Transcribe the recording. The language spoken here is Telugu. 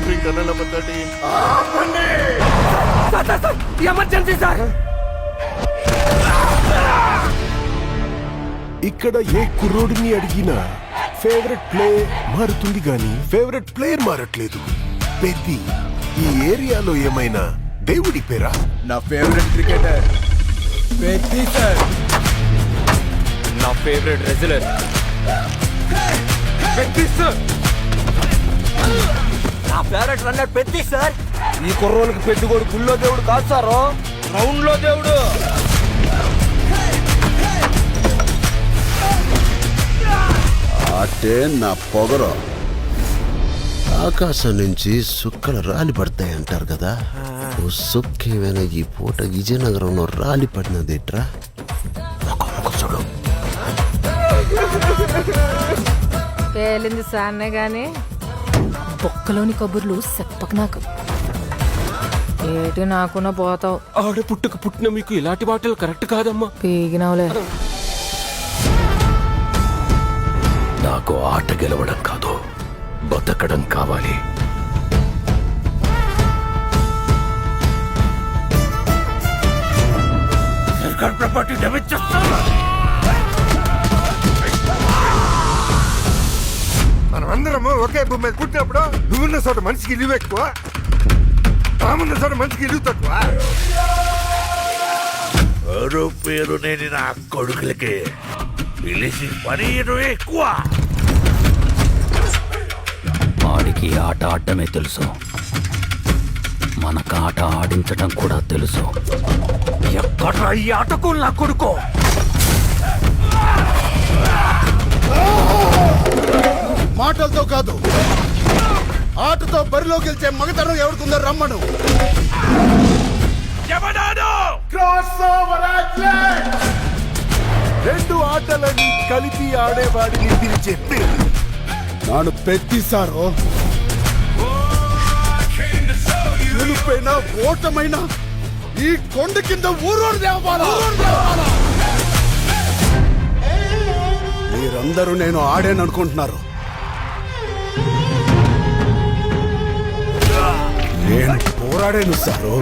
డ్రింక్ అన్న నెంబర్ 30. Emergency sir. ఇక్కడ ఏ కుర్రోడిని అడిగినా ఫేవరెట్ ప్లే మారుతుంది గాని ఫేవరెట్ ప్లేయర్ మారట్లేదు. పెద్ది ఈ ఏరియాలో ఏమైనా దేవుడి పేరా? నా ఫేవరెట్ క్రికెటర్ పెద్ది సార్. నా ఫేవరెట్ రెజ్లర్ పెద్ది సార్. నా ఫేవరెట్ రన్నర్ పెద్ది సార్. ఈ కుర్రోళ్ళకి పెద్ది కూడా గుళ్ళో దేవుడు కాదు సారు, గ్రౌండ్ లో దేవుడు. అంటే నా పొగరు ఆకాశం నుంచి సుక్కలు రాలి పడతాయి అంటారు కదా. ఓ సుక్కేమైనా ఈ పూట విజయనగరంలో రాలి పడినదేట్రా? చూడు పేలింది సాన్నే గాని బొక్కలోని కబుర్లు చెప్పకు నాకు. ఏటి నాకున్నా పోతావు. ఆడ పుట్టక పుట్టిన మీకు ఇలాంటి మాటలు కరెక్ట్ కాదమ్మా. పీగినవులే. నాకు ఆట గెలవడం కాదు, బతకడం కావాలి. సర్కార్ ప్రాపర్టీ డ్యామేజ్ చేస్తాను. మనమందరము ఒకే భూమి మీద పుట్టినప్పుడు నువ్వున్న చోట మనిషికి ఇల్లు ఎక్కువ, తామున్న చోట మనిషికి ఇల్లు తక్కువ. ఎవరు పేరు నేను నా కొడుకులకి పిలిచి పని ఎక్కువ. వాడికి ఆట ఆడటమే తెలుసు, మనకు ఆట ఆడించడం కూడా తెలుసు. ఎక్కడ ఈ ఆటకు నా కొడుకో? మాటలతో కాదు, ఆటతో బరిలో గెలిచే మగతనం ఎవరికుందో రమ్మను. రెండు ఆటలని కలిపి ఆడేవాడిని పిలిచే పేరు నాను పెద్ది సారు. గెలుపైనా ఓటమైనా ఈ కొండ కింద ఊరూరు దేవాలా. మీరందరూ నేను ఆడాననుకుంటున్నారు. నేను పోరాడాను సారు.